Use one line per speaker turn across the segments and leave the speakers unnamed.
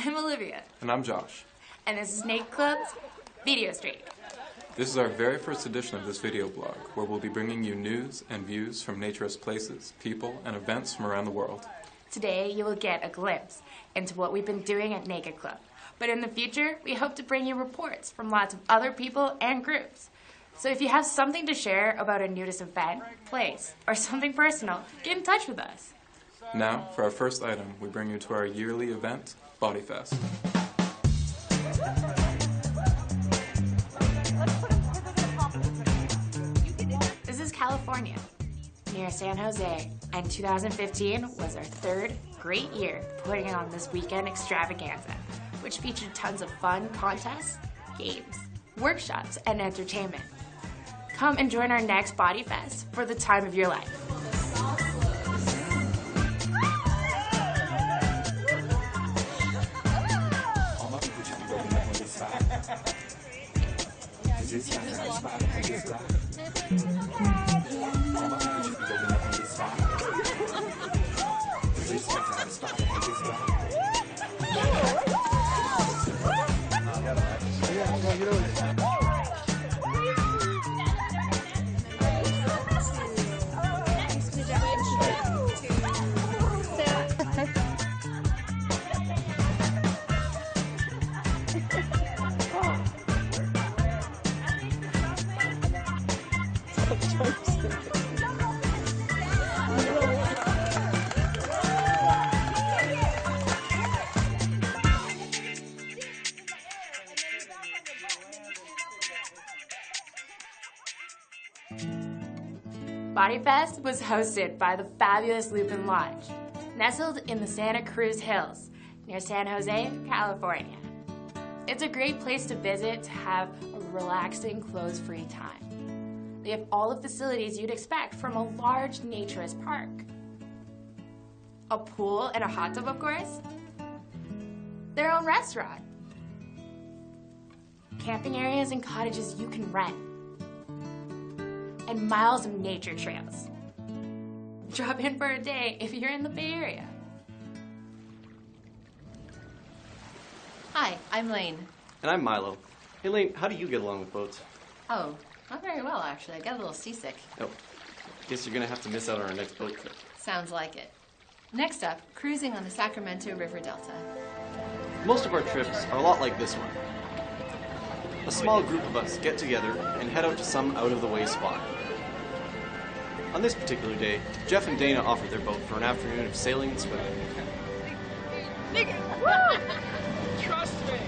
I'm Olivia.
And I'm Josh.
And this is Snake Club's Video Street.
This is our very first edition of this video blog, where we'll be bringing you news and views from naturist places, people, and events from around the world.
Today, you will get a glimpse into what we've been doing at Naked Club. But in the future, we hope to bring you reports from lots of other people and groups. So if you have something to share about a nudist event, place, or something personal, get in touch with us.
Now, for our first item, we bring you to our yearly event, Body Fest.
This is California, near San Jose, and 2015 was our third great year putting on this weekend extravaganza, which featured tons of fun contests, games, workshops, and entertainment. Come and join our next Body Fest for the time of your life. Body Fest was hosted by the fabulous Lupin Lodge, nestled in the Santa Cruz Hills, near San Jose, California. It's a great place to visit to have a relaxing, clothes-free time. They have all the facilities you'd expect from a large naturist park. A pool and a hot tub, of course. Their own restaurant. Camping areas and cottages you can rent. And miles of nature trails. Drop in for a day if you're in the Bay Area.
Hi, I'm Lane.
And I'm Milo. Hey Lane, how do you get along with boats?
Oh, not very well actually. I got a little seasick.
Oh, guess you're gonna have to miss out on our next boat trip.
Sounds like it. Next up, cruising on the Sacramento River Delta.
Most of our trips are a lot like this one. A small group of us get together and head out to some out-of-the-way spot. On this particular day, Jeff and Dana offered their boat for an afternoon of sailing and swimming.
Nigga! Trust me!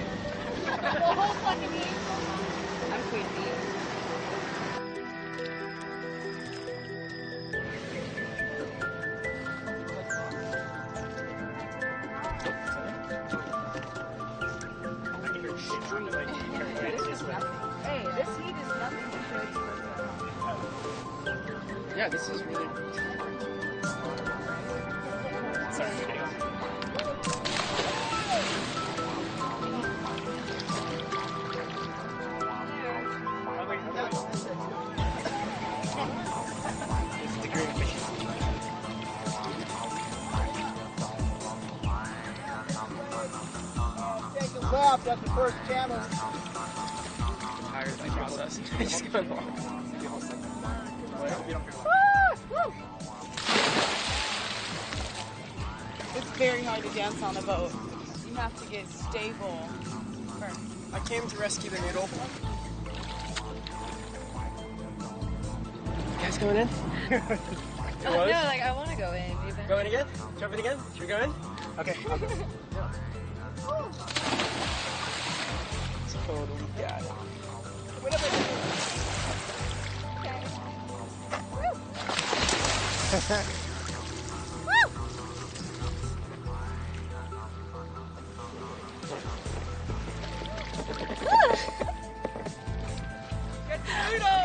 The whole fucking week. I'm Queen Bee. Hey, this heat is nothing compared to
yeah, this is really... Sorry.
take a left at the first channel.
Tired of my process. Just go along.
It's very hard to dance on a boat. You have to get stable first.
I came to rescue the noodle. You guys going in?
No, like I want to go in. Even.
Go in again? Jump in again? Should we go in? Okay, I'll go. Totally got it. Whatever.
Okay.
Get the noodle!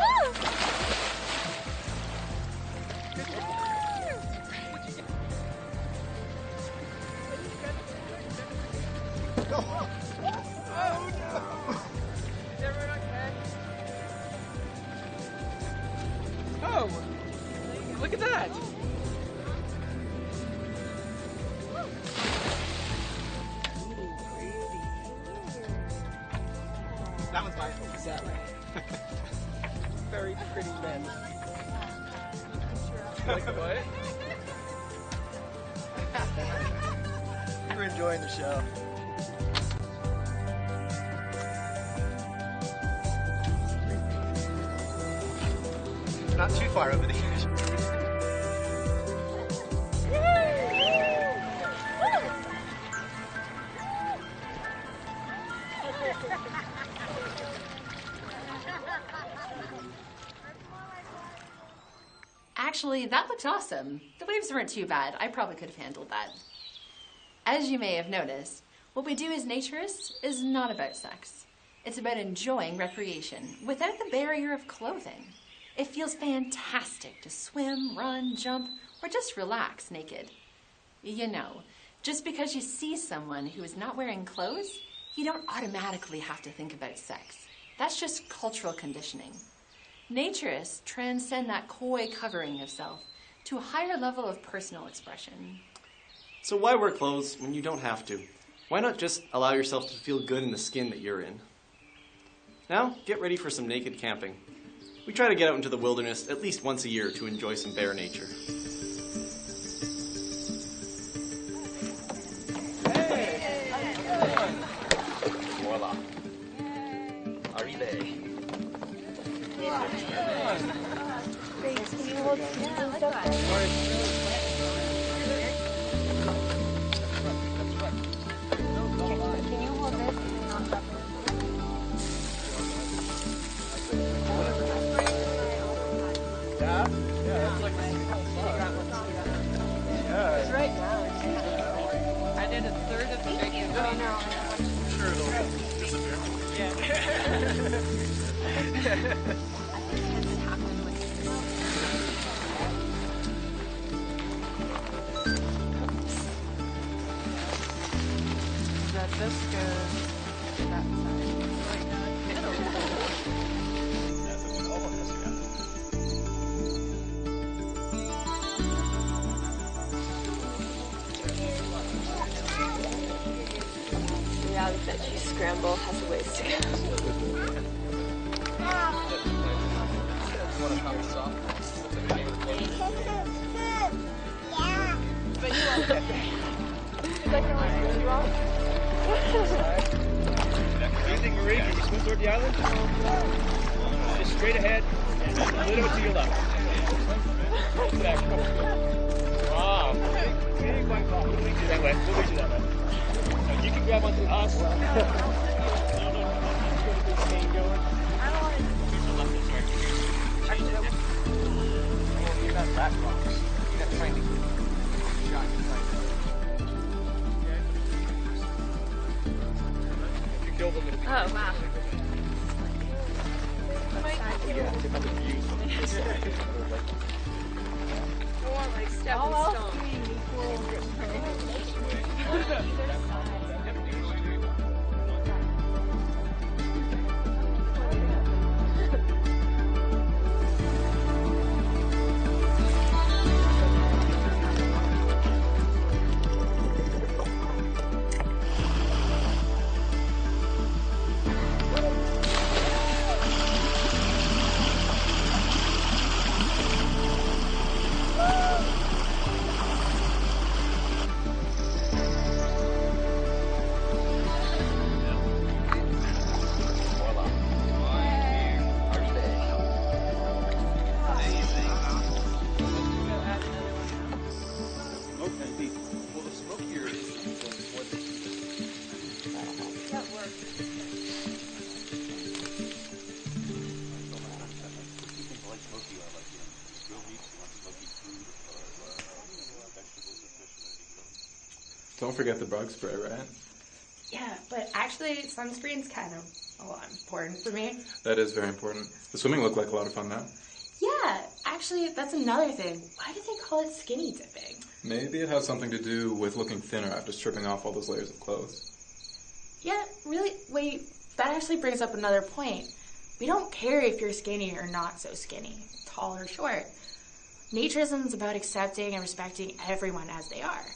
Oh, look at that! Very pretty men. Like what?
We're enjoying the show. Not too far over the edge.
Actually, that looked awesome. The waves weren't too bad. I probably could have handled that. As you may have noticed, what we do as naturists is not about sex. It's about enjoying recreation without the barrier of clothing. It feels fantastic to swim, run, jump, or just relax naked. You know, just because you see someone who is not wearing clothes, you don't automatically have to think about sex. That's just cultural conditioning. Naturists transcend that coy covering of self to a higher level of personal expression.
So why wear clothes when you don't have to? Why not just allow yourself to feel good in the skin that you're in? Now, get ready for some naked camping. We try to get out into the wilderness at least once a year to enjoy some bare nature.
Voila. Arrive.
I did a third of the bacon.
Sure, it'll disappear.
That this goes that
Yeah, that cheese scramble has a ways to go.
Want to come soft?
But you won't get there. Is that your last one? You won't?
Anything, Marie? Can you swim toward the island? Just straight ahead, a little bit to your left. Back. Wow. Big white ball. We'll lead you that way. We'll lead you that way. Now you can grab onto us. No. That wrong. You got training. Shot. If you kill them, it'll be
Oh, wow.
yeah, tip of the views from this side.
More like stepping stone.
Don't forget the bug spray, right?
Yeah, but actually, sunscreen's kind of important for me.
That is very important. The swimming looked like a lot of fun, though.
Yeah, actually, that's another thing. Why do they call it skinny dipping?
Maybe it has something to do with looking thinner after stripping off all those layers of clothes.
Yeah, really? Wait, that actually brings up another point. We don't care if you're skinny or not so skinny, tall or short. Naturism is about accepting and respecting everyone as they are.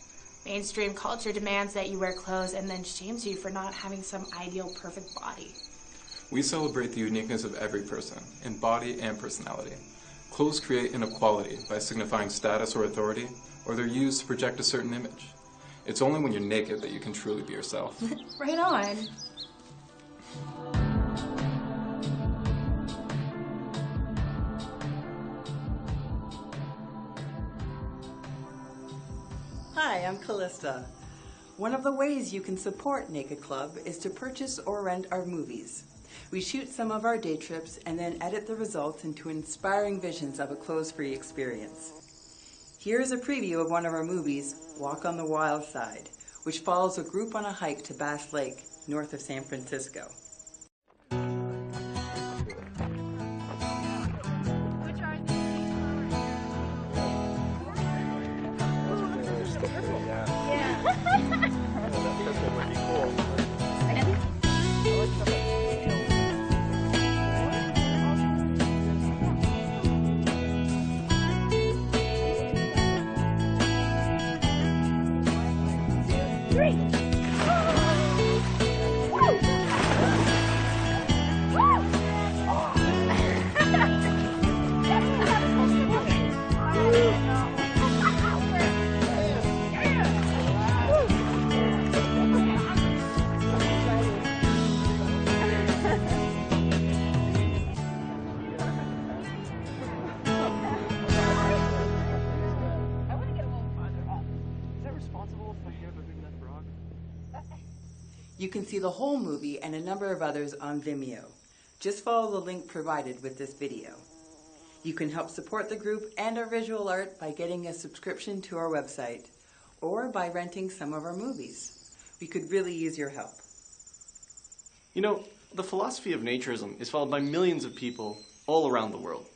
Mainstream culture demands that you wear clothes and then shames you for not having some ideal perfect body.
We celebrate the uniqueness of every person, in body and personality. Clothes create inequality by signifying status or authority, or they're used to project a certain image. It's only when you're naked that you can truly be yourself.
Right on.
Hi, I'm Callista. One of the ways you can support Naked Club is to purchase or rent our movies. We shoot some of our day trips and then edit the results into inspiring visions of a clothes-free experience. Here's a preview of one of our movies, Walk on the Wild Side, which follows a group on a hike to Bass Lake, north of San Francisco. You can see the whole movie and a number of others on Vimeo. Just follow the link provided with this video. You can help support the group and our visual art by getting a subscription to our website or by renting some of our movies. We could really use your help.
You know, the philosophy of naturism is followed by millions of people all around the world.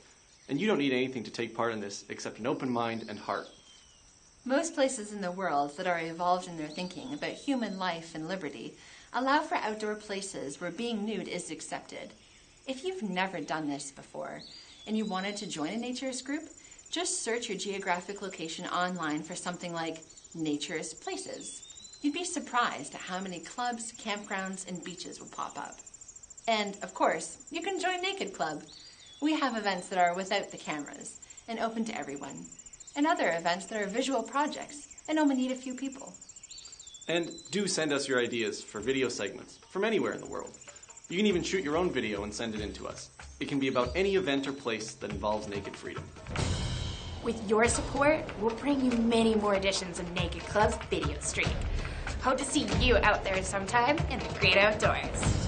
And you don't need anything to take part in this except an open mind and heart.
Most places in the world that are evolved in their thinking about human life and liberty allow for outdoor places where being nude is accepted. If you've never done this before and you wanted to join a naturist group, just search your geographic location online for something like naturist places. You'd be surprised at how many clubs, campgrounds, and beaches will pop up. And, of course, you can join Naked Club. We have events that are without the cameras and open to everyone, and other events that are visual projects and only need a few people.
And do send us your ideas for video segments from anywhere in the world. You can even shoot your own video and send it in to us. It can be about any event or place that involves naked freedom.
With your support, we'll bring you many more editions of Naked Club's video stream. Hope to see you out there sometime in the great outdoors.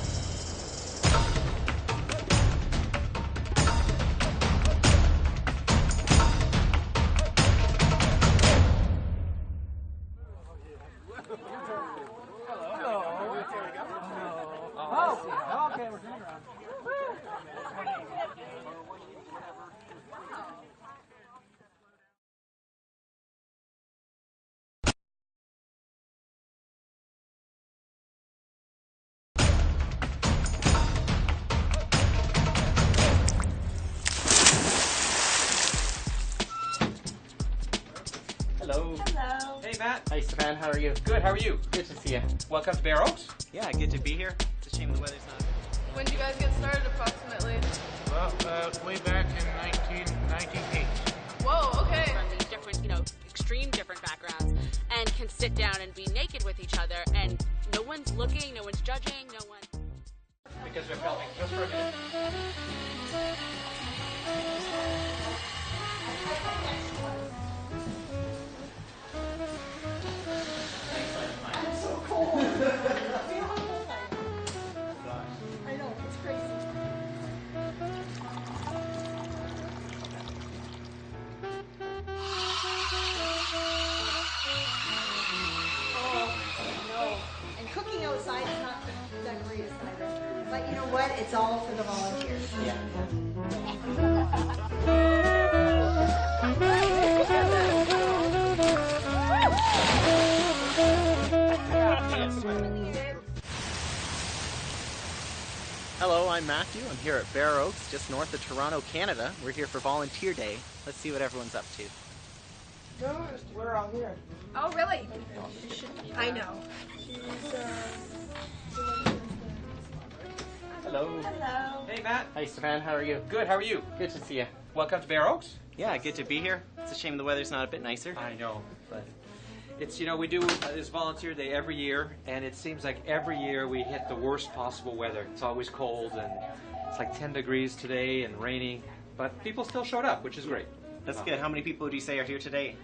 Hello.
Hello.
Hey, Matt.
Hi, Stefan. How are you?
Good, how are you?
Good to see you.
Welcome to Bear Oaks.
Yeah, good to be here. It's a shame the weather's not.
When did you guys get started approximately?
Well, way back in 1998.
Whoa, okay.
From these different, extreme different backgrounds, and can sit down and be naked with each other, and no one's looking, no one's judging, no one.
Because we're filming just for a minute.
I know, it's crazy. Oh, no. And cooking outside is not the greatest either. But you know what? It's all for the volunteers. Yeah.
Hello, I'm Matthew. I'm here at Bear Oaks, just north of Toronto, Canada. We're here for Volunteer Day. Let's see what everyone's up to.
We're all here.
Oh, really?
I know.
Hello.
Hello.
Hey, Matt. Hi, Stefan. How are you? Good. How are you? Good to see you. Welcome to Bear Oaks.
Yeah, good to be here. It's a shame the weather's not a bit nicer.
I know, but it's, you know, we do this volunteer day every year, and it seems like every year we hit the worst possible weather. It's always cold, and it's like 10 degrees today and rainy, but people still showed up, which is great.
That's good. How many people would you say are here today?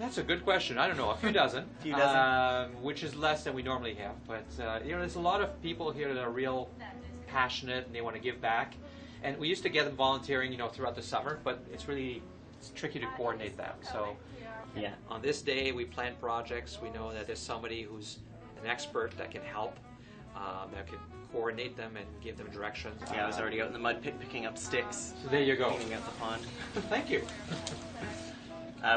That's a good question. I don't know, a few dozen.
A few dozen?
Which is less than we normally have. But, you know, there's a lot of people here that are real passionate and they want to give back. And we used to get them volunteering, you know, throughout the summer, but it's tricky to coordinate that. So,
yeah,
on this day we plan projects. We know that there's somebody who's an expert that can help, that can coordinate them and give them directions.
Yeah, I was already out in the mud pit picking up sticks.
So there you go.
Cleaning out the pond.
Thank you.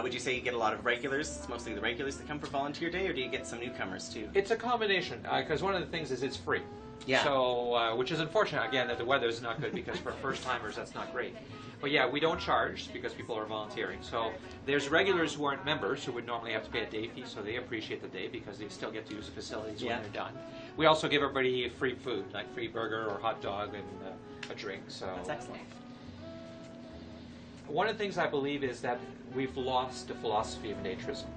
Would you say you get a lot of regulars? It's mostly the regulars that come for volunteer day, or do you get some newcomers too?
It's a combination, because one of the things is it's free.
Yeah.
So, which is unfortunate, again, that the weather is not good, because for first-timers that's not great. But yeah, we don't charge because people are volunteering. So there's regulars who aren't members who would normally have to pay a day fee, so they appreciate the day because they still get to use the facilities when they're done. We also give everybody free food, like free burger or hot dog and a drink. So
that's excellent.
One of the things I believe is that we've lost the philosophy of naturism.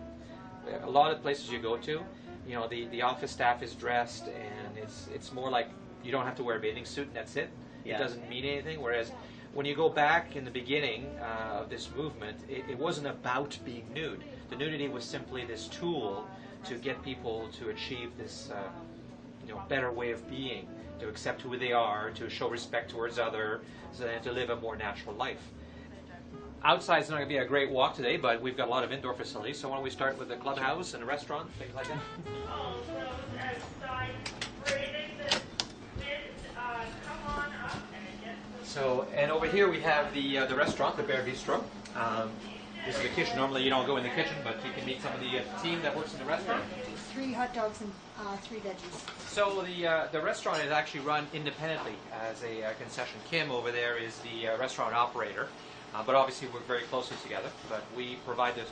A lot of places you go to, you know, the office staff is dressed, and it's more like you don't have to wear a bathing suit and that's it.
Yeah.
It doesn't mean anything. Whereas when you go back in the beginning of this movement, it wasn't about being nude. The nudity was simply this tool to get people to achieve this you know, better way of being, to accept who they are, to show respect towards others, and to live a more natural life. Outside's not going to be a great walk today, but we've got a lot of indoor facilities, so why don't we start with the clubhouse and a restaurant, things like that. So, and over here we have the restaurant, the Bear Bistro. This is the kitchen. Normally you don't go in the kitchen, but you can meet some of the team that works in the restaurant.
3 hot dogs and 3 veggies.
So the restaurant is actually run independently as a concession. Kim over there is the restaurant operator. But obviously we're very closely together. But we provide the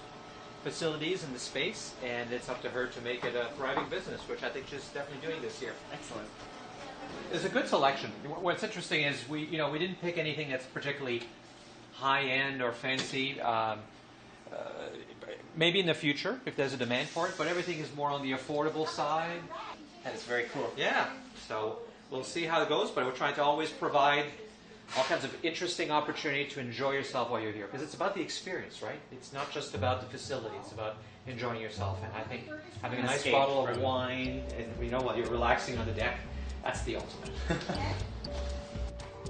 facilities and the space, and it's up to her to make it a thriving business, which I think she's definitely doing this year.
Excellent.
There's a good selection. What's interesting is we didn't pick anything that's particularly high-end or fancy. Maybe in the future if there's a demand for it, but everything is more on the affordable side.
That is very cool.
Yeah. So we'll see how it goes, but we're trying to always provide all kinds of interesting opportunity to enjoy yourself while you're here, because it's about the experience, right? It's not just about the facility, it's about enjoying yourself. And I think having a nice bottle of wine and, you know, while you're relaxing on the deck, that's the ultimate.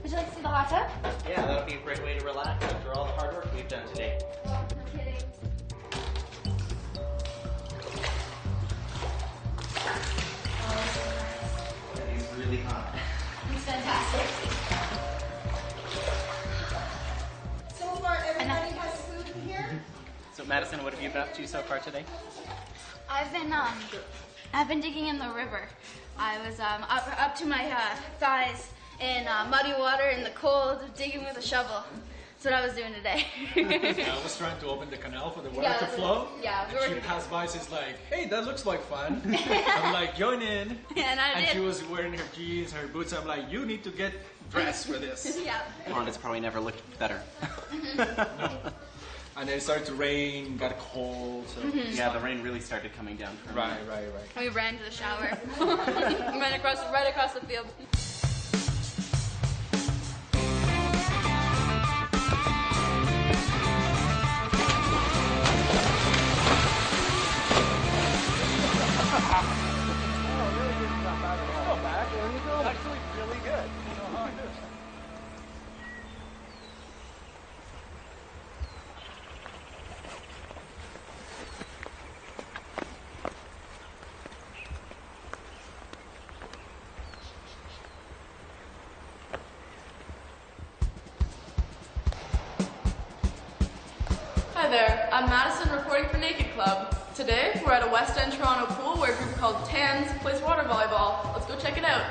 Would you like to see the hot tub?
Yeah, that would be a great way to relax after all the hard work we've done today.
No kidding.
That is really hot.
It's fantastic.
So far, everybody has food in here?
So Madison, what have you been up to so far today?
I've been digging in the river. I was up to my thighs in muddy water in the cold, digging with a shovel. That's what I was doing today.
I was trying to open the canal for the water to flow.
Yeah,
and she passed by, she's like, hey, that looks like fun. I'm like, join in.
And I did.
She was wearing her jeans, her boots. I'm like, you need to get dressed for this.
Yeah.
Honda's probably never looked better.
And then it started to rain, got cold. So
yeah, the rain really started coming down.
Right.
We ran to the shower. Right across the field.
Actually, really good.
Hi there, I'm Madison reporting for Naked Club. Today, we're at a West End Toronto pool where a group called Tans plays water volleyball. Let's go check it out.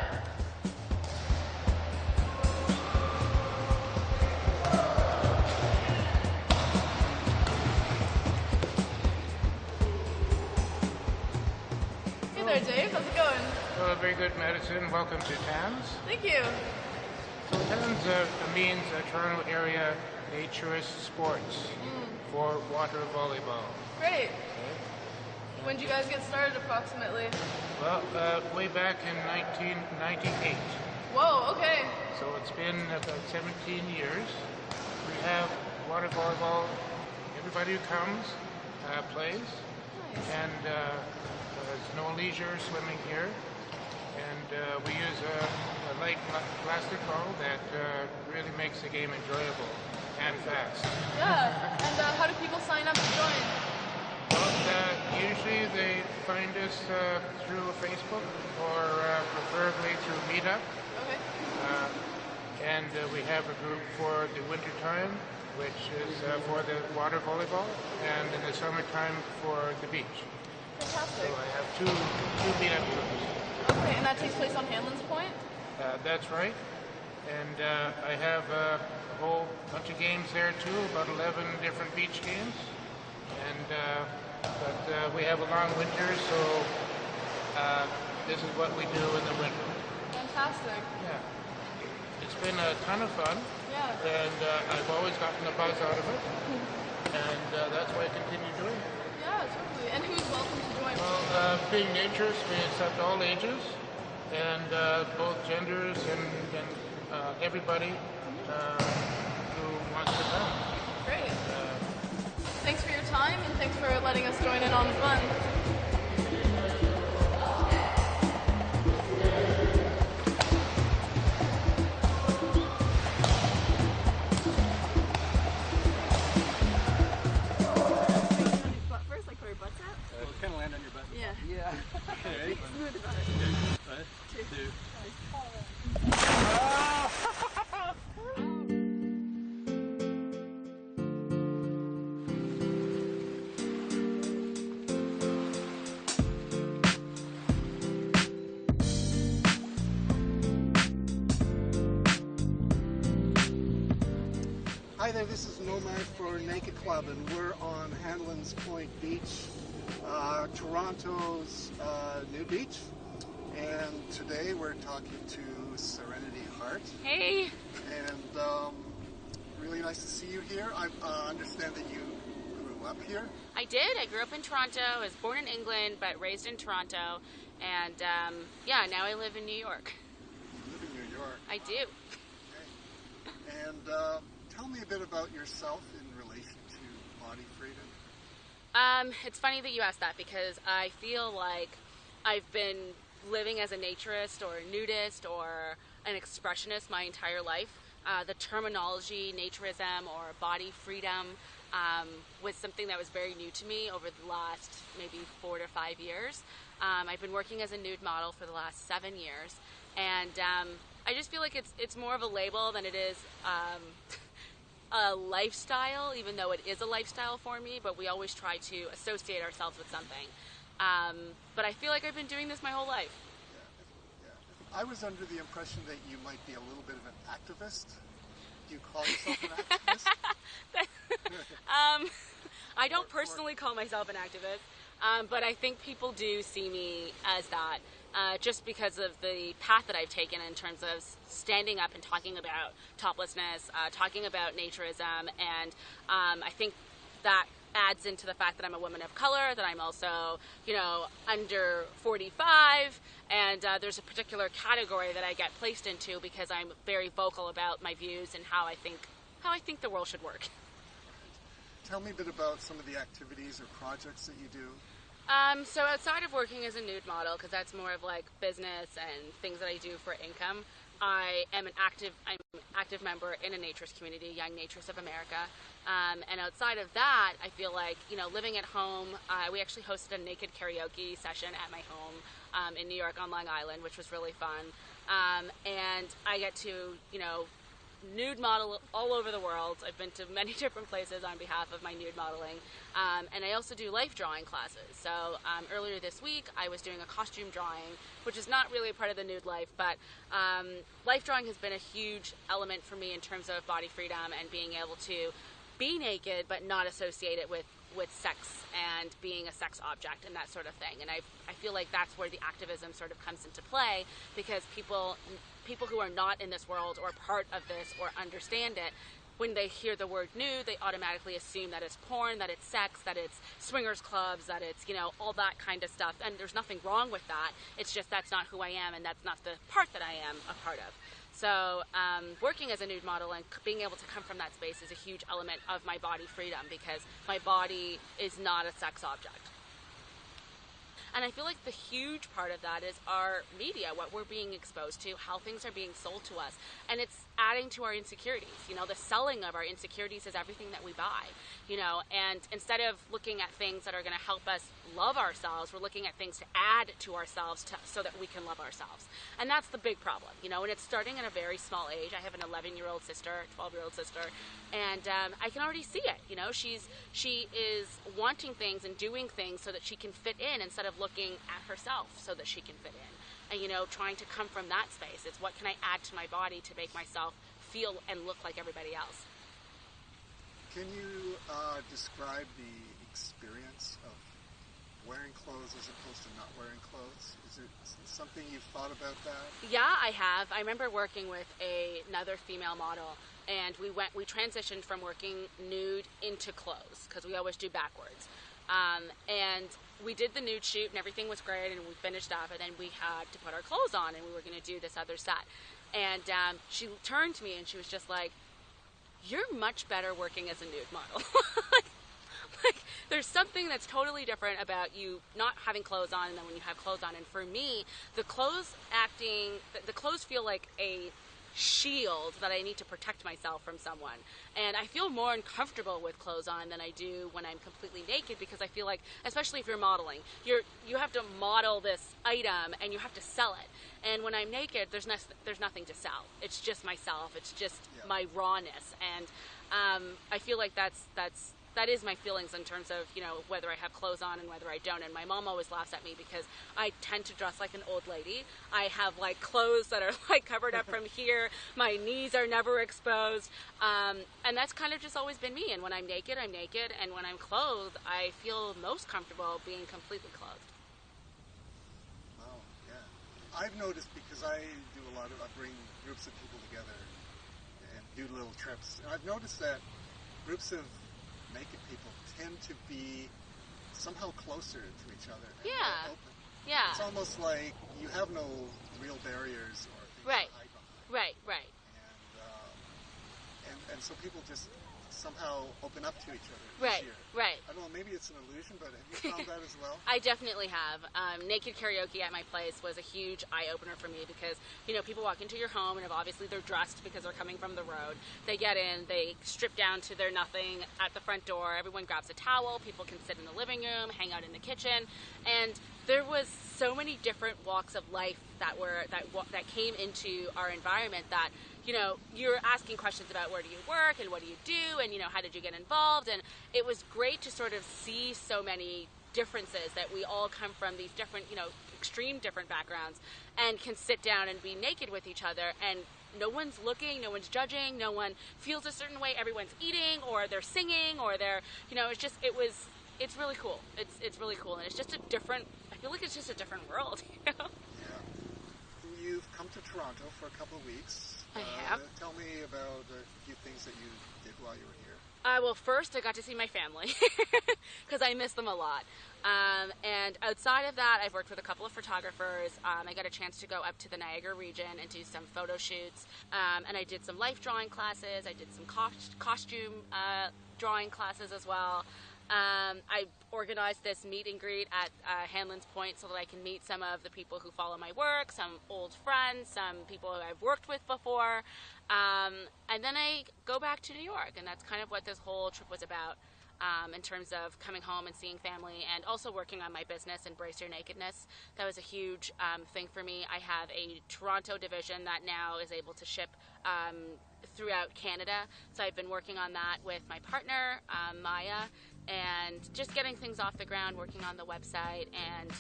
Hey there, Dave. How's it going?
Very good, Madison. Welcome to Tams.
Thank you.
So TANS means Toronto Area Naturist Sports for water volleyball.
Great. When did you guys get started approximately?
Well, way back in 1998.
Whoa, okay.
So it's been about 17 years. We have water volleyball. Everybody who comes plays.
Nice.
And there's no leisure swimming here. And we use a light plastic ball that really makes the game enjoyable and fast.
Yeah. And how do people sign up to join?
Well, usually they find us through Facebook or preferably through Meetup.
Okay.
And we have a group for the winter time, which is for the water volleyball, and in the summertime for the beach.
Fantastic.
So I have two meetup groups.
Okay, and that takes place on Hanlon's Point?
That's right. And I have a whole bunch of games there too, about 11 different beach games. And but we have a long winter, so this is what we do in the winter.
Fantastic.
Yeah. It's been a ton of fun.
Yeah.
And I've always gotten a buzz out of it. And that's why I continue doing it.
Yeah, totally. And who's welcome to join?
Well, being naturists, we accept all ages and both genders and everybody who wants to come.
Great. Thanks for your time and thanks for letting us join in on the fun.
Kind of land on your butt.
Yeah.
Yeah. Okay, ready?
Smooth about it.
1, 2.
Hi there, this is Nomad for Naked Club, and we're on Hanlon's Point Beach, Toronto's new beach. And today we're talking to Serenity Hart.
Hey!
And really nice to see you here. I understand that you grew up here.
I did. I grew up in Toronto. I was born in England, but raised in Toronto. And yeah, now I live in New York.
You live in New York?
I do.
Okay. And tell me a bit about yourself in relation to body freedom.
It's funny that you asked that because I feel like I've been living as a naturist or a nudist or an expressionist my entire life. The terminology naturism or body freedom was something that was very new to me over the last maybe 4 to 5 years. I've been working as a nude model for the last 7 years, and I just feel like it's more of a label than it is a lifestyle, even though it is a lifestyle for me, but we always try to associate ourselves with something. But I feel like I've been doing this my whole life.
I was under the impression that you might be a little bit of an activist. Do you call yourself an activist?
I don't personally call myself an activist, but I think people do see me as that, just because of the path that I've taken in terms of standing up and talking about toplessness, talking about naturism, and I think that adds into the fact that I'm a woman of color, that I'm also, under 45, and there's a particular category that I get placed into because I'm very vocal about my views and how I think the world should work.
Tell me a bit about some of the activities or projects that you do.
So outside of working as a nude model, because that's more of like business and things that I do for income, I'm an active member in a naturist community, Young Naturists of America. And outside of that, I feel like, living at home, we actually hosted a naked karaoke session at my home in New York on Long Island, which was really fun. And I get to, nude model all over the world. I've been to many different places on behalf of my nude modeling. And I also do life drawing classes. So earlier this week, I was doing a costume drawing, which is not really a part of the nude life, but life drawing has been a huge element for me in terms of body freedom and being able to be naked but not associate it with sex and being a sex object and that sort of thing. And I feel like that's where the activism sort of comes into play, because people people who are not in this world or part of this or understand it, when they hear the word nude, they automatically assume that it's porn, that it's sex, that it's swingers clubs, that it's, you know, all that kind of stuff. And there's nothing wrong with that. It's just that's not who I am, and that's not the part that I am a part of. So working as a nude model and being able to come from that space is a huge element of my body freedom, because my body is not a sex object. And I feel like the huge part of that is our media, what we're being exposed to, how things are being sold to us. And it's adding to our insecurities. You know, the selling of our insecurities is everything that we buy, you know, and instead of looking at things that are going to help us love ourselves, we're looking at things to add to ourselves so that we can love ourselves. And that's the big problem, you know, and it's starting at a very small age. I have an 11-year-old sister, 12-year-old sister, and I can already see it, you know. She is wanting things and doing things so that she can fit in, instead of looking at herself so that she can fit in. And, you know, trying to come from that space. It's what can I add to my body to make myself feel and look like everybody else.
Can you describe the experience of wearing clothes as opposed to not wearing clothes? Is it something you've thought about that?
Yeah, I have. I remember working with another female model, and we transitioned from working nude into clothes, because we always do backwards. And we did the nude shoot and everything was great, and we finished up, and then we had to put our clothes on, and we were going to do this other set. And she turned to me and she was just like, "You're much better working as a nude model." like there's something that's totally different about you not having clothes on and then when you have clothes on. And for me, the clothes feel like a shield that I need to protect myself from someone, and I feel more uncomfortable with clothes on than I do when I'm completely naked, because I feel like, especially if you're modeling, you have to model this item and you have to sell it, and when I'm naked there's nothing to sell. It's just myself, it's just my rawness, and I feel like that is my feelings in terms of, you know, whether I have clothes on and whether I don't. And my mom always laughs at me because I tend to dress like an old lady. I have like clothes that are like covered up from here. My knees are never exposed. And that's kind of just always been me. And when I'm naked, I'm naked. And when I'm clothed, I feel most comfortable being completely clothed.
Wow, yeah. I've noticed, because I bring groups of people together and do little trips. And I've noticed that groups of naked people tend to be somehow closer to each other. And more open.
Yeah.
It's almost like you have no real barriers or things to hide behind.
Right.
And so people just somehow open up to each other.
Right.
I don't know, maybe it's an illusion, but have you found that as well?
I definitely have. Naked karaoke at my place was a huge eye-opener for me, because, you know, people walk into your home and obviously they're dressed because they're coming from the road. They get in, they strip down to their nothing at the front door. Everyone grabs a towel. People can sit in the living room, hang out in the kitchen, and there was so many different walks of life that came into our environment that, you know, you're asking questions about where do you work and what do you do, and, you know, how did you get involved, and it was great to sort of see so many differences, that we all come from these different, you know, extreme different backgrounds, and can sit down and be naked with each other, and no one's looking, no one's judging, no one feels a certain way, everyone's eating, or they're singing, or they're, you know, it's really cool. It's really cool, and it's just a different, I feel like it's just a different world, you know?
Yeah. You've come to Toronto for a couple of weeks.
I have.
Tell me about a few things that you did while you were here.
Well, first I got to see my family, because I miss them a lot. And outside of that, I've worked with a couple of photographers. I got a chance to go up to the Niagara region and do some photo shoots. And I did some life drawing classes. I did some costume drawing classes as well. I organized this meet and greet at Hanlon's Point so that I can meet some of the people who follow my work, some old friends, some people who I've worked with before. And then I go back to New York, and that's kind of what this whole trip was about, in terms of coming home and seeing family, and also working on my business, Embrace Your Nakedness. That was a huge thing for me. I have a Toronto division that now is able to ship throughout Canada, so I've been working on that with my partner, Maya, and just getting things off the ground, working on the website, and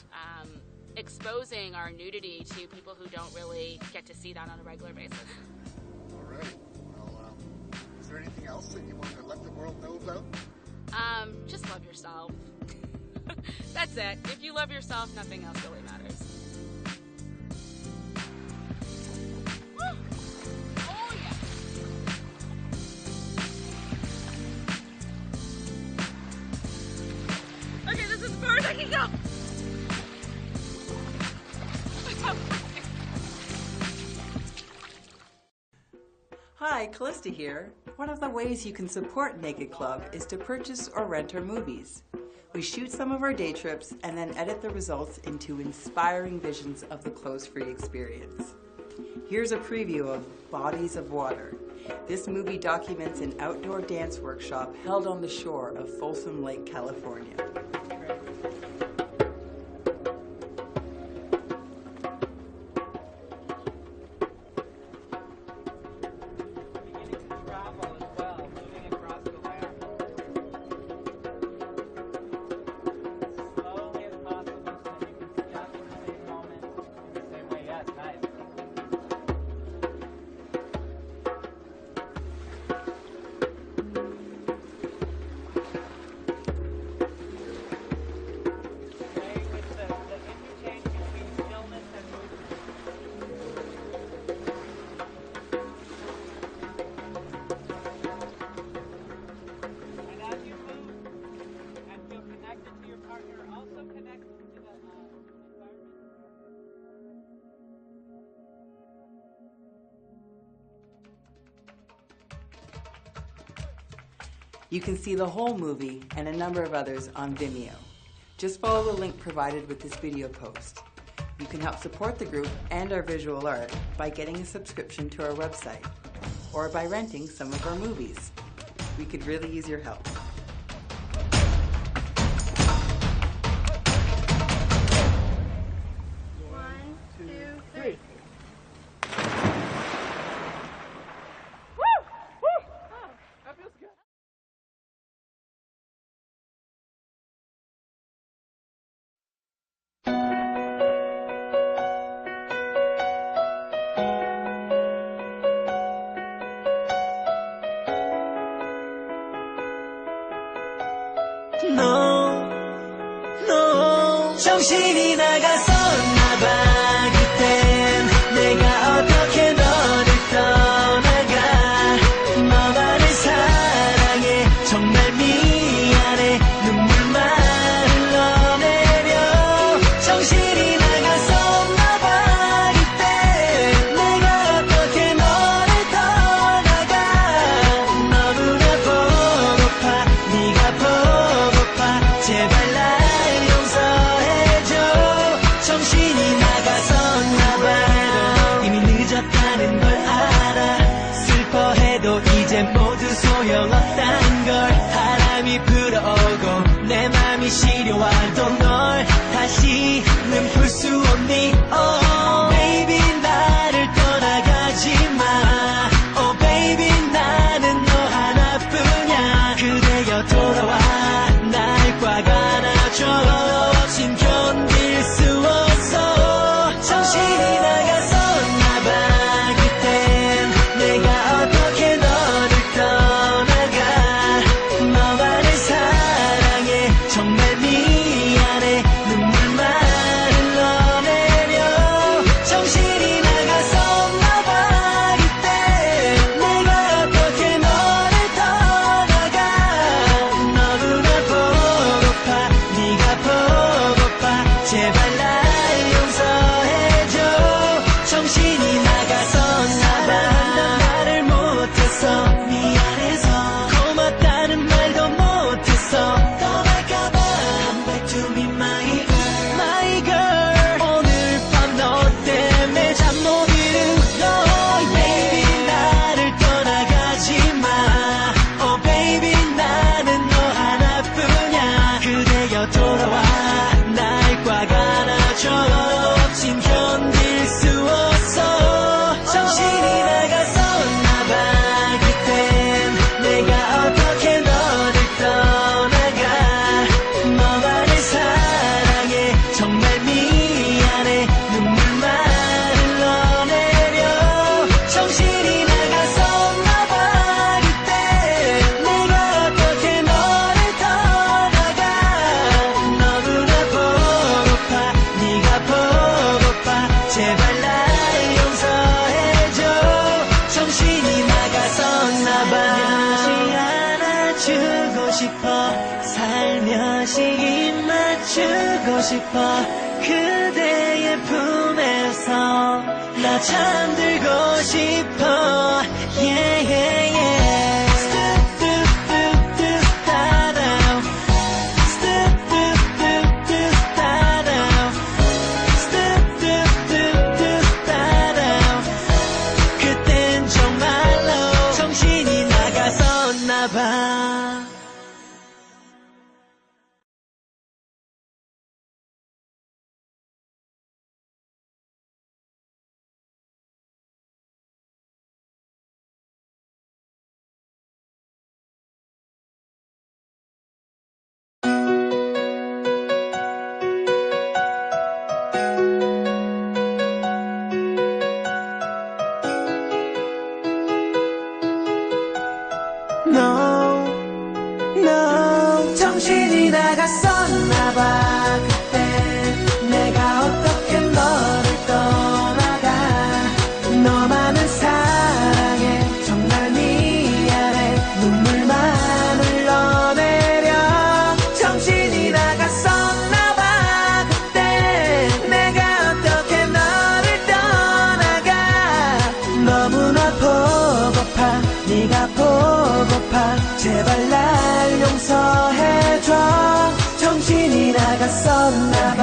exposing our nudity to people who don't really get to see that on a regular basis.
All right. Well, is there anything else that you want to let the world know about?
Just love yourself. That's it. If you love yourself, nothing else really matters. Woo!
Callista here. One of the ways you can support Naked Club is to purchase or rent our movies. We shoot some of our day trips and then edit the results into inspiring visions of the clothes-free experience. Here's a preview of Bodies of Water. This movie documents an outdoor dance workshop held on the shore of Folsom Lake, California. You can see the whole movie and a number of others on Vimeo. Just follow the link provided with this video post. You can help support the group and our visual art by getting a subscription to our website or by renting some of our movies. We could really use your help.
One, two, three.
너 정신이 나갔었나봐. 그땐 내가 어떻게 너를 떠나가. 너만을 사랑해 정말 미안해. 눈물만 흘러내려 정신이 나갔었나봐. 그때 내가 어떻게 너를 떠나가. 너무나 보고파 네가 보고파 제발 날 용서해줘. 정신이 나갔었나봐. 이미 늦었다는 걸 알아. 슬퍼해도 이제 모두 소용없단 걸. 바람이 불어오고 내 맘이 시려와도 널 다시는 볼 수 없니. Oh baby 나를 떠나가지 마. Oh baby 나는 너 하나뿐이야. 그대여 돌아와 날 꽉 안아줘. 지금 견딜 수 없어. 정신이 나갔었나봐. 그땐 내가 어떻게 너를 떠나가. 너만을 사랑해 정말 미안해. 눈물만 흘러내려 정신이 나갔었나봐. 그때 내가 어떻게 너를 떠나가. 너무나 보고파 네가 보고파 제발 날 용서해줘. 정신이 나갔었나봐. 말을 못했어 미안해서. 고맙다는 말도 못했어. 떠날까봐 Come back to me my girl my girl. 오늘 밤 너 때문에 잠 못 이룬 너. Baby 나를 떠나가지 마. Oh baby 나는 너 하나뿐이야. 그대여 돌아와 날 꽉 안아줘. 지금 견딜 수 없어. 정신이 나갔었나봐. 그땐 내가 어떻게 너를 떠나가. 너만을 사랑해 정말 미안해. 눈물만 흘러내려 정신이 나갔었나봐. 그때 내가 어떻게 너를 떠나가. 너무나 보고파 네가 보고파 제발 날 용서해줘. 정신이 나갔었나봐. 살며시 안아주고 싶어. 살며시 입 맞추고 싶어. 그대의 품에서 나 잠들고 싶어 yeah, yeah, yeah. 그땐 정말로 정신이 나갔었나 봐. No, 정신이 나갔었나봐. 그때 내가 어떻게 너를 떠나가. 너만을 사랑해 정말 미안해 눈물만 흘러내려. 정신이 나갔었나봐. 그때 내가 어떻게 너를 떠나가. 너무나 보고파 네가 보고파 제발 날 용서해줘. 정신이 나갔었나봐.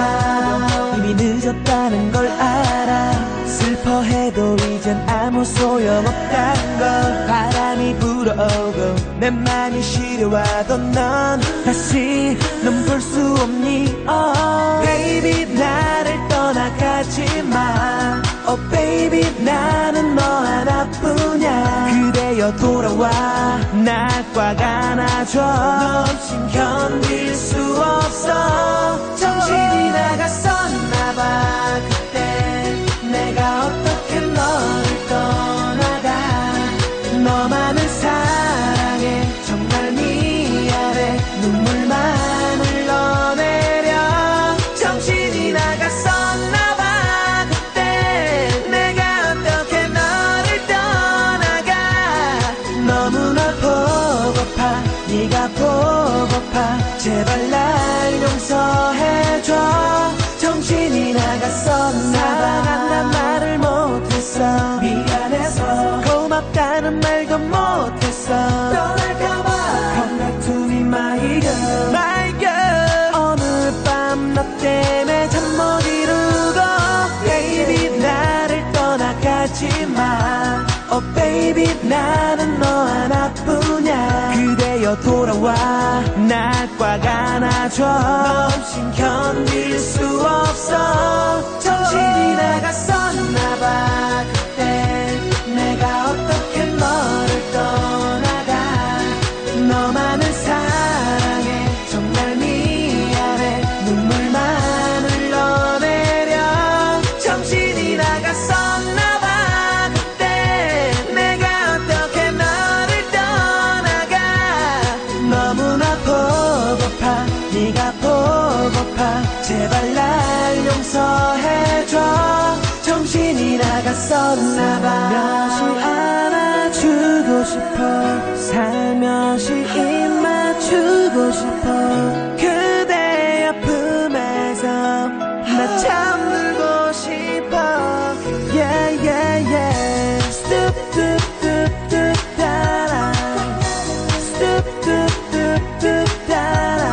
이미 늦었다는 걸 알아. 슬퍼해도 이젠 아무 소용없단 걸. 바람이 불어오고 내 맘이 시려와도 넌 다시 넌 볼 수 없니. Oh baby 나를 떠나가지 마. Oh baby 나는 너 하나뿐이야. 그대여 돌아와 날 꽉 안아줘. 너 없인 견딜 수 없어. 정신이 나갔었나봐. 그때 내가 어떻게 너를 떠나가. 너만을 사랑해 정말 미안해 눈물만 흘러내려. 정신이 나갔었나봐. 그때 내가 어떻게 너를 떠나가. 너무나 보고파 네가 보고파 제발 날 용서해줘. 정신이 나갔었나봐. 사랑한단 말을 못했어. 미안해서 고맙다는 말도 못했어. 떠날까봐 Come back to me my girl my girl. 오늘 밤 너 때문에 잠 못 이루고 baby 나를 떠나가지 마. Oh baby 나는 너 하나뿐이야. 그대여 돌아와 날 꽉 안아줘. 너 없인 견딜 수 없어. 정신이 나갔었나봐. 그때 내가 어떻게 너를 떠나가. 너만을 사랑해 정말 미안해 눈물만 흘러내려. 정신이 나갔었나봐. 그때 내가 어떻게 너를 떠나가. 너무나 보고파 네가 보고파 제발 날 용서해줘. 정신이 나갔었나봐. 살며시 안아주고 싶어. 살며시 입 맞추고 싶어. 그대 아픔에서 나 잠들고 싶어. Yeah yeah yeah. Stoop doop doop doop 따라. Stoop doop doop doop 따라.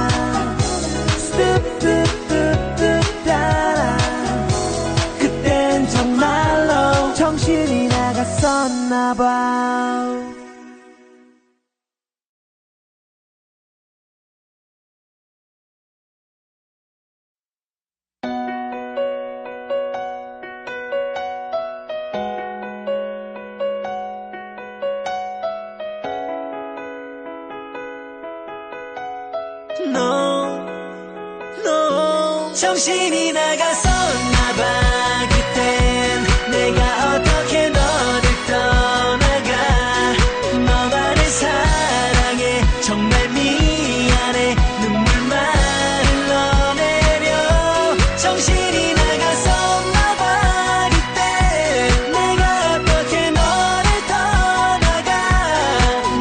Stoop doop doop doop 따라. 그땐 정말로 정신이 나갔었나봐. No, no. 정신이 나갔었나봐. 그땐 내가 어떻게 너를 떠나가. 너만을 사랑해 정말 미안해 눈물만 흘러내려. 정신이 나갔었나봐. 그때 내가 어떻게 너를 떠나가.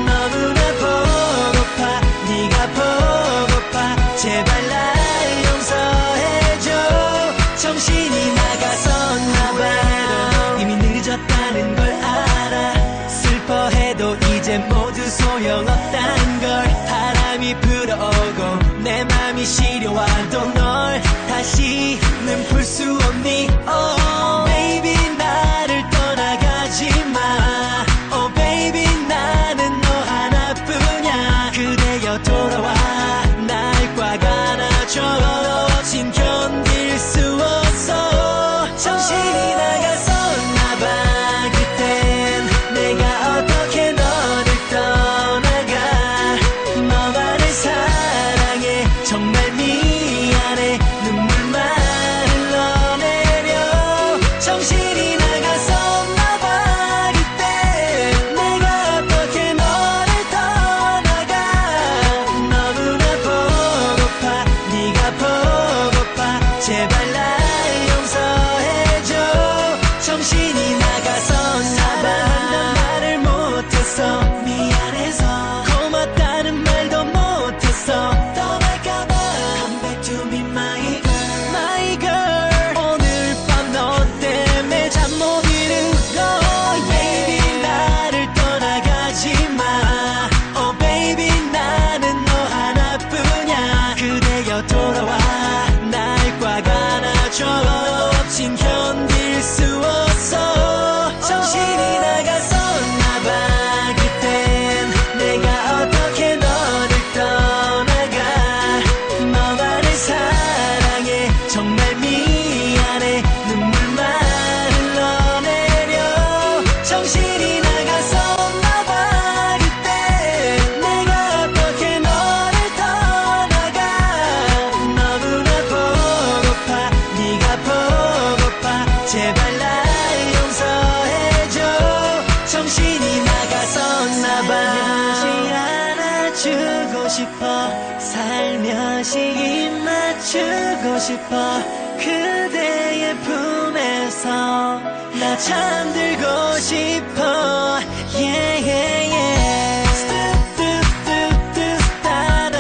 너무나 보고파 네가 보고파 제발 날 용서해줘. 정신이 나갔었나봐. 이미 아무리 시려와도 널 다시는 볼 수 없니 Oh baby 나를 떠나가지 마 Oh baby 나는 너 하나뿐이야 그대여 돌아와 날 꽉 안아줘 진 견딜 수 없어 정신이 나갔었나봐 그땐 내가 어떻게 너를 떠나가 너만을 사랑해 정말 미안해 눈물만 흘러내려 정신이 나갔었나봐 그때 내가 어떻게 너를 떠나가 너무나 보고파 네가 보고파 제발 날 용서해줘 정신이 나갔었나봐 난 말을 못했어 미안해서 고맙다는 말도 못했어 떠날까봐 Come back to me my girl my girl 오늘 밤 너 때문에 잠 못 이루고 Baby 나를 떠나가지 마 Oh baby 나는 너 하나뿐이야 그대여 돌아와 날 꽉 안아줘 진 견딜 수 없어 정신이 나갔었나봐 그땐 내가 어떻게 너를 떠나가 너만을 사랑해 정말 미안해 눈물만 흘러내려 정신이 나갔었나봐 그때 내가 어떻게 너를 떠나가 너무나 보고파 네가 보고파 제발 날 용서해줘 정신이 나갔었나봐 살며시 안아주고 싶어 살며시 입 맞추고 싶어 그대의 품에서 나 잠들고 싶어 yeah yeah yeah 스뚜뚜뚜뚜따라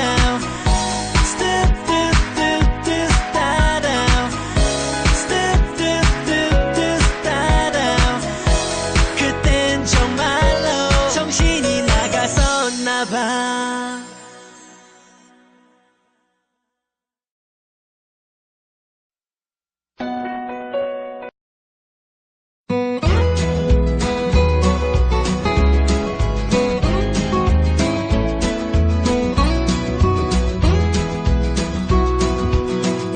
스뚜뚜뚜뚜따라 스뚜뚜뚜뚜따라 그땐 정말로 정신이 나갔었나봐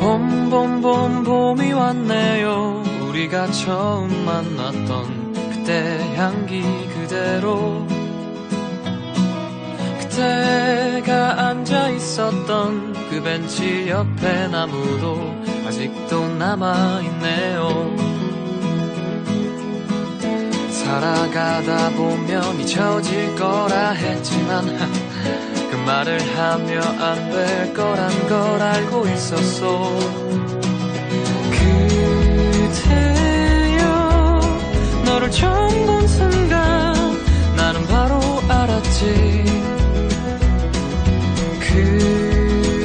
봄 봄이 왔네요 우리가 처음 만났던 그때 향기 그대로 그때가 앉아있었던 그 벤치 옆에 나무도 아직도 남아있네요 살아가다 보면 잊혀질 거라 했지만 그 말을 하며 안 될 거란 걸 알고 있었어 그대여 너를 처음 본 순간 나는 바로 알았지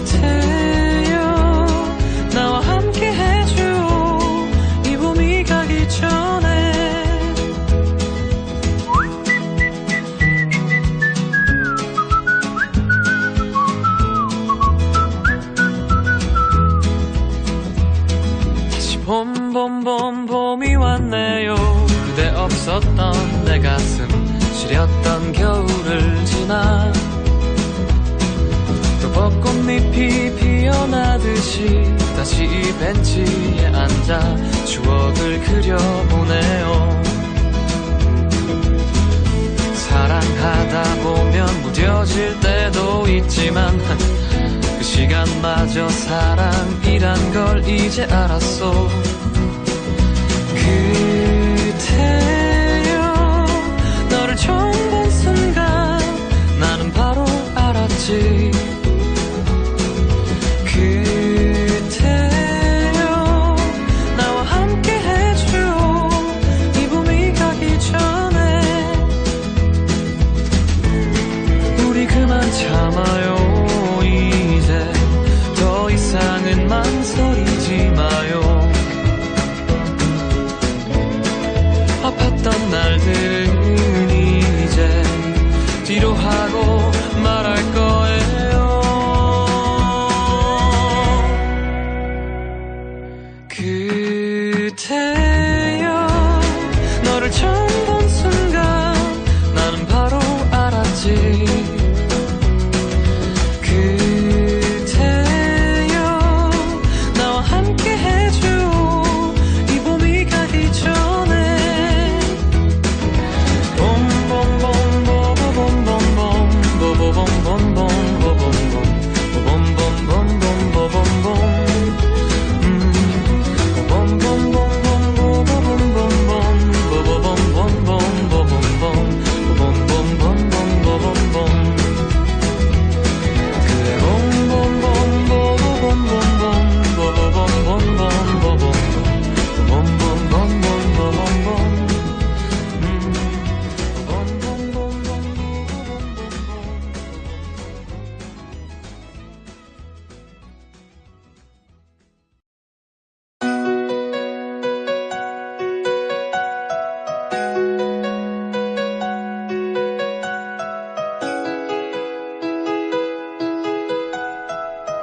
그대여 나와 함께 해줘 이 봄이 가기 전에 봄이 왔네요 그대 없었던 내 가슴 시렸던 겨울을 지나 또 벚꽃잎이 피어나듯이 다시 이 벤치에 앉아 추억을 그려보네요 사랑하다 보면 무뎌질 때도 있지만 그 시간마저 사랑이란 걸 이제 알았어 그대여 너를 처음 본 순간 나는 바로 알았지 그대여 나와 함께 해줘 이 봄이 가기 전에 우리 그만 참아요 이제 더 이상은 망설이지 마요 아팠던 날들은 이제 뒤로 하고 말할 거예요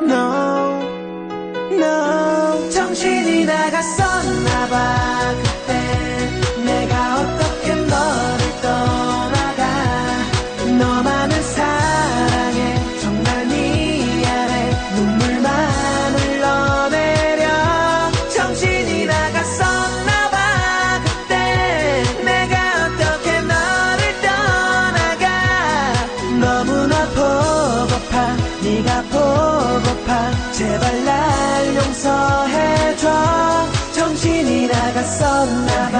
No, no. 정신이 나갔었나봐. 그때 내가 어떻게 너를 떠나가. 너만을 사랑해. 정말 미안해. 눈물만 흘러내려. 정신이 나갔었나봐. 그때 내가 어떻게 너를 떠나가. 너무나 보고파. 네가 보고파. 제발 날 용서해줘. 정신이 나갔었나봐.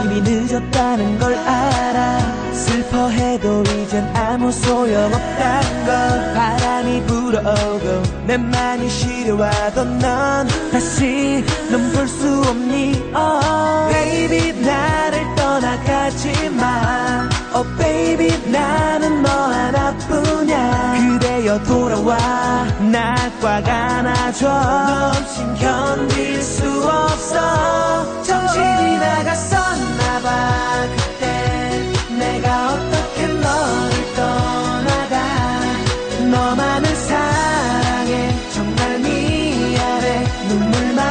이미 늦었다는 걸 알아. 슬퍼해도 이젠 아무 소용없단 걸. 바람이 불어오고 내 맘이 시려와도 넌 다시 넌 볼 수 없니. Oh baby 나를 떠나가지 마. Oh baby 나는 너 하나뿐이야. 그대여 돌아와. 나 꽉 안아줘. 너 없인 견딜 수 없어. 정신이 나갔었나봐. 그때 내가 어떻게 너를 떠나가. 너만을 사랑해. 정말 미안해. 눈물만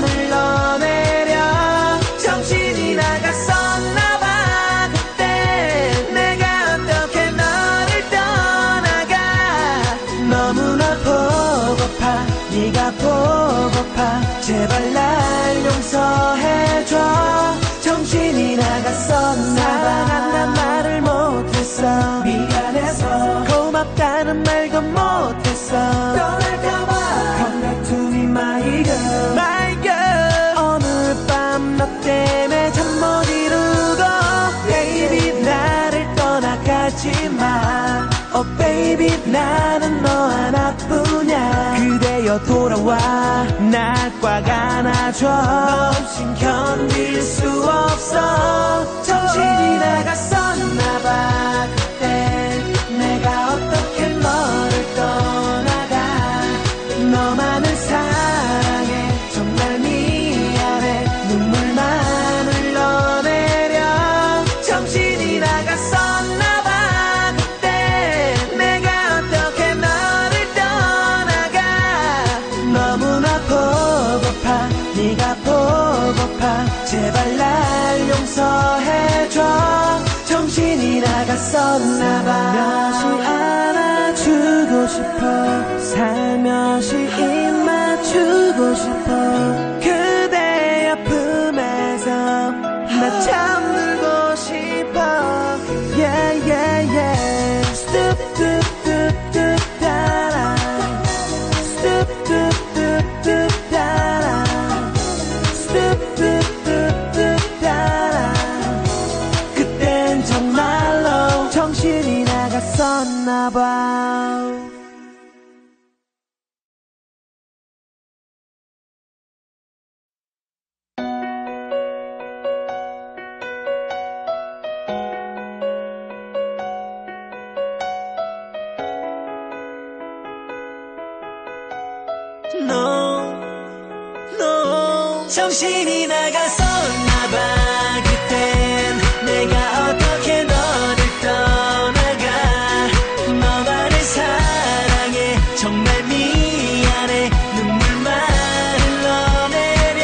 흘러내려. 정신이 나갔었나봐. 그때 내가 어떻게 너를 떠나가. 너무나 보고파. 네가 보고파. 제발 날 용서해줘. 정신이 나갔었나봐. 사랑한단 말을 못했어. 미안해서. 고맙다는 말도 못했어. 떠날까봐. Come back to me my girl, my girl. 오늘 밤 너 때문에 잠 못 이루고. Baby 나를 떠나가지 마. Oh baby 나는 너 하나뿐이야. 그대여 돌아와. 날 꽉 안아줘. 너 없인 견딜 수 없어. 정신이 나갔었나봐. 그때 내가 어떻게 너를 떠나가. 너만을 사랑해. 정말 미안해. 눈물만 흘러내려. 정신이 나갔었나봐. 그때 내가 어떻게 너를 떠나가. 너무나 보고파. 네가 보고파. 제발 날 용서해줘. 정신이 나갔었나봐. 살며시 안아주고 싶어. 살며시 입 맞추고 싶어. 그대 아픔에서 나 잠들고 싶어. Yeah yeah yeah. Stoop doop doop doop da. Stoop doop doop doop da. Stoop doop doop doop da. 그땐 정말로 정신이 나갔었나봐. No, no. 정신이 나갔었나봐. 그땐 내가 어떻게 너를 떠나가. 너만을 사랑해. 정말 미안해. 눈물만 흘러내려.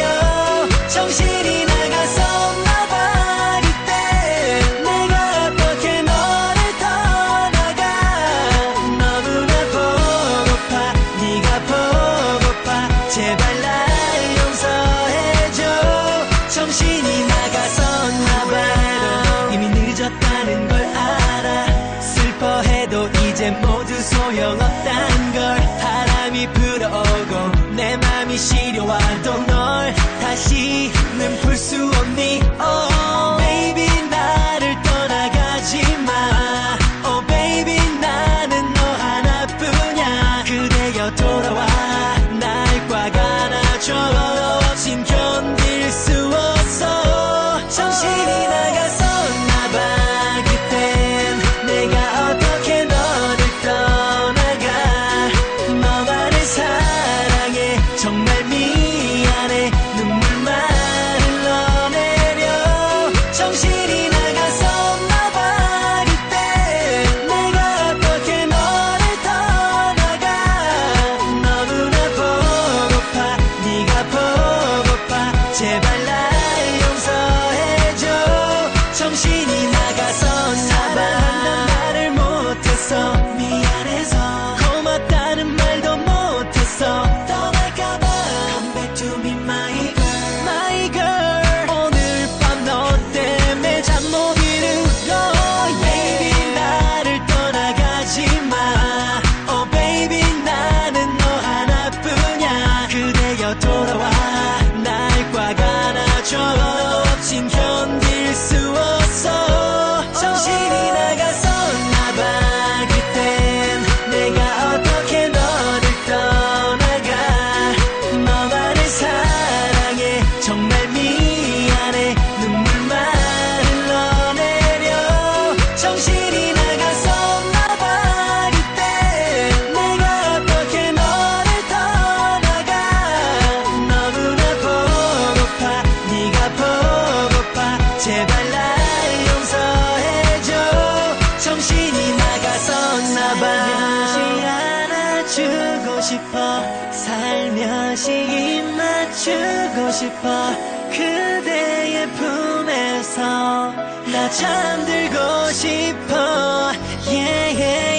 정신이 나갔었나봐. 그때 내가 어떻게 너를 떠나가. 너무나 보고파. 네가 보고파. 제발 날 용서해줘. 정신이 나가 안아주고 싶어 살며시 입 맞추고 싶어 그대의 품에서 나 잠들고 싶어 yeah, yeah.